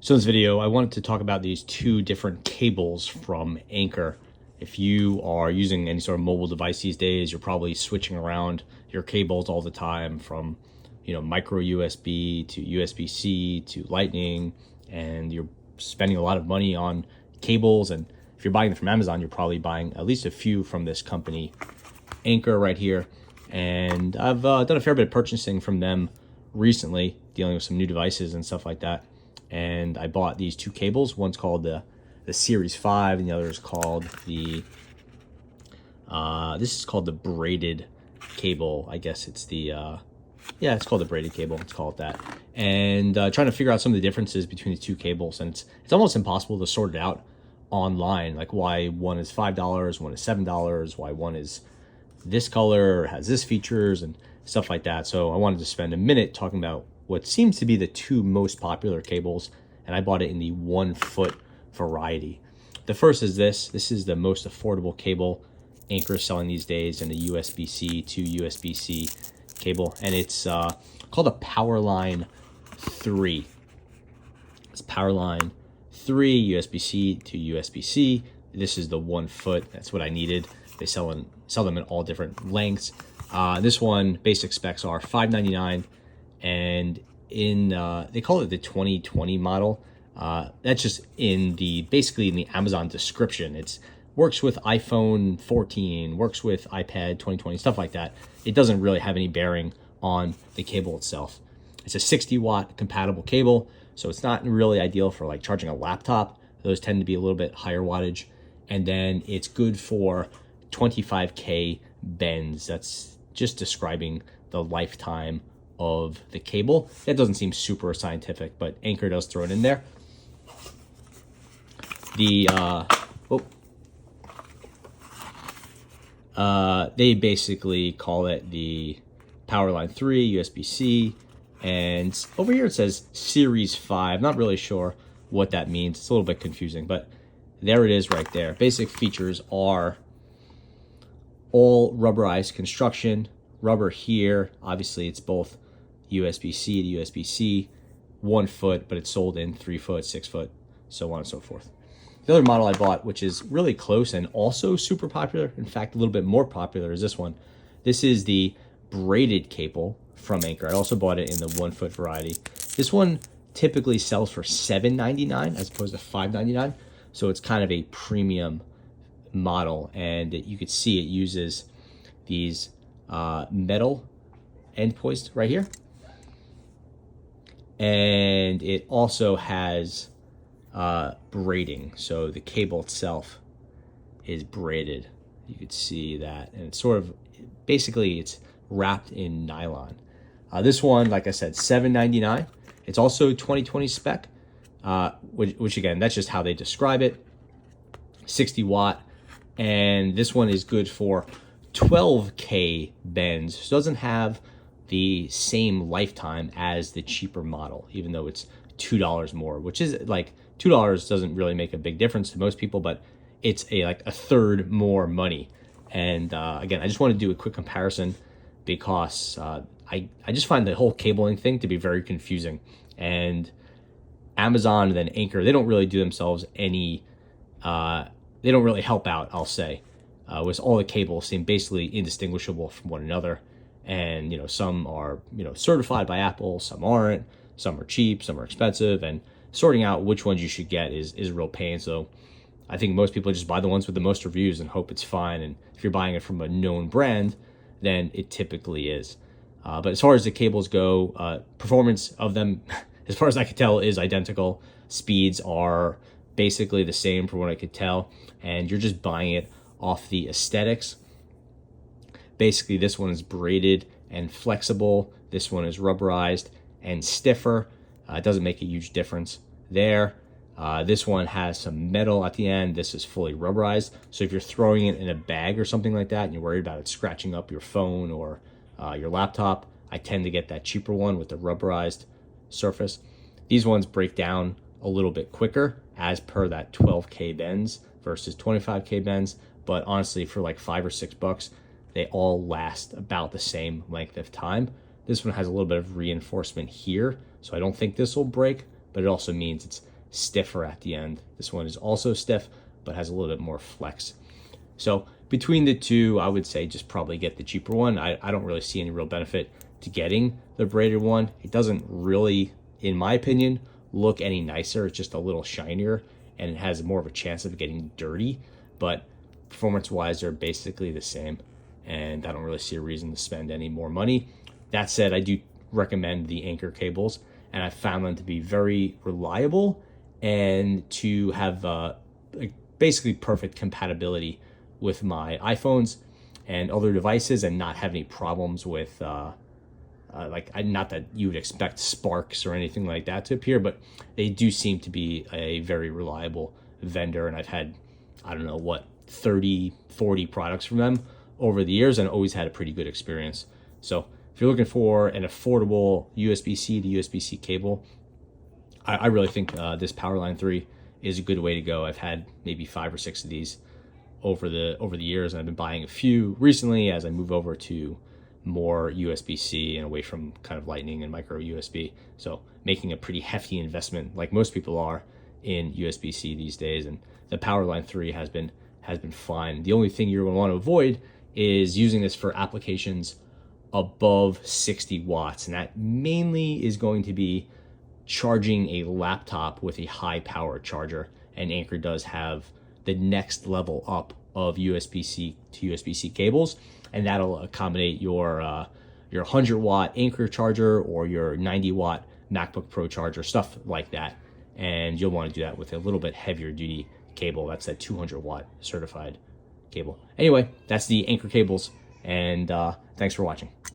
So in this video, I wanted to talk about these two different cables from Anker. If you are using any sort of mobile device these days, you're probably switching around your cables all the time from, micro USB to USB-C to Lightning, and you're spending a lot of money on cables. And if you're buying them from Amazon, you're probably buying at least a few from this company, Anker right here. And I've done a fair bit of purchasing from them recently, dealing with some new devices and stuff like that. And I bought these two cables. One's called the Series 5, and the other is called the this is called the braided cable. I guess it's the it's called the braided cable. Let's call it that. And trying to figure out some of the differences between the two cables, and it's almost impossible to sort it out online, like why one is $5, one is $7, why one is this color or has this features and stuff like that. So I wanted to spend a minute talking about what seems to be the two most popular cables, and I bought it in the 1 foot variety. The first is this. This is the most affordable cable Anker is selling these days, in the USB-C to USB-C cable, and it's called a Powerline 3. It's Powerline 3 USB-C to USB-C. This is the 1 foot. That's what I needed. They sell them in all different lengths. This one, basic specs are $5.99, and they call it the 2020 model. That's just basically in the Amazon description. It works with iPhone 14, works with iPad 2020, stuff like that. It doesn't really have any bearing on the cable itself. It's a 60-watt compatible cable, so it's not really ideal for like charging a laptop. Those tend to be a little bit higher wattage. And then it's good for 25K bends. That's just describing the lifetime of the cable. That doesn't seem super scientific, but Anker does throw it in there. They basically call it the Powerline 3 USB-C, and over here it says Series 5. Not really sure what that means. It's a little bit confusing, but there it is right there. Basic features are all rubberized construction. Rubber here, obviously it's both USB-C to USB-C, 1 foot, but it's sold in 3 foot, 6 foot, so on and so forth. The other model I bought, which is really close and also super popular, in fact a little bit more popular, is this one. This is the braided cable from Anker. I also bought it in the 1 foot variety. This one typically sells for $7.99 as opposed to $5.99, so it's kind of a premium model, and you could see it uses these metal end posts right here, and it also has braiding, so the cable itself is braided. You could see that, and it's sort of basically it's wrapped in nylon. This one, like I said, $7.99. It's also 2020 spec, which again, that's just how they describe it. 60 watt, and this one is good for 12K bends. So it doesn't have the same lifetime as the cheaper model, even though it's $2 more, which is like $2 doesn't really make a big difference to most people, but it's like a third more money. And again, I just want to do a quick comparison because I just find the whole cabling thing to be very confusing. And Amazon and then Anker, they don't really do themselves any, they don't really help out, I'll say, with all the cables seem basically indistinguishable from one another. And, some are, certified by Apple, some aren't, some are cheap, some are expensive, and sorting out which ones you should get is a real pain. So I think most people just buy the ones with the most reviews and hope it's fine. And if you're buying it from a known brand, then it typically is. But as far as the cables go, performance of them, as far as I could tell, is identical. Speeds are basically the same from what I could tell, and you're just buying it off the aesthetics. Basically, this one is braided and flexible. This one is rubberized and stiffer. It doesn't make a huge difference there. This one has some metal at the end. This is fully rubberized. So if you're throwing it in a bag or something like that and you're worried about it scratching up your phone or your laptop, I tend to get that cheaper one with the rubberized surface. These ones break down a little bit quicker as per that 12K bends versus 25K bends. But honestly, for like $5 or $6, they all last about the same length of time. This one has a little bit of reinforcement here, so I don't think this will break, but it also means it's stiffer at the end. This one is also stiff, but has a little bit more flex. So between the two, I would say just probably get the cheaper one. I don't really see any real benefit to getting the braided one. It doesn't really, in my opinion, look any nicer. It's just a little shinier and it has more of a chance of getting dirty, but performance-wise, they're basically the same, and I don't really see a reason to spend any more money. That said, I do recommend the Anker cables, and I found them to be very reliable and to have basically perfect compatibility with my iPhones and other devices, and not have any problems with not that you would expect sparks or anything like that to appear, but they do seem to be a very reliable vendor, and I've had, I don't know what, 30, 40 products from them over the years, and always had a pretty good experience. So if you're looking for an affordable USB-C to USB-C cable, I really think this Powerline 3 is a good way to go. I've had maybe 5 or 6 of these over the years, and I've been buying a few recently as I move over to more USB-C and away from kind of Lightning and micro USB. So making a pretty hefty investment, like most people are, in USB-C these days. And the Powerline 3 has been fine. The only thing you're going to want to avoid is using this for applications above 60 watts, and that mainly is going to be charging a laptop with a high power charger. And Anker does have the next level up of USB-C to USB-C cables, and that'll accommodate your 100-watt Anker charger or your 90-watt MacBook Pro charger, stuff like that. And you'll want to do that with a little bit heavier duty cable. That's that 200-watt certified cable. Anyway, that's the Anker cables, and thanks for watching.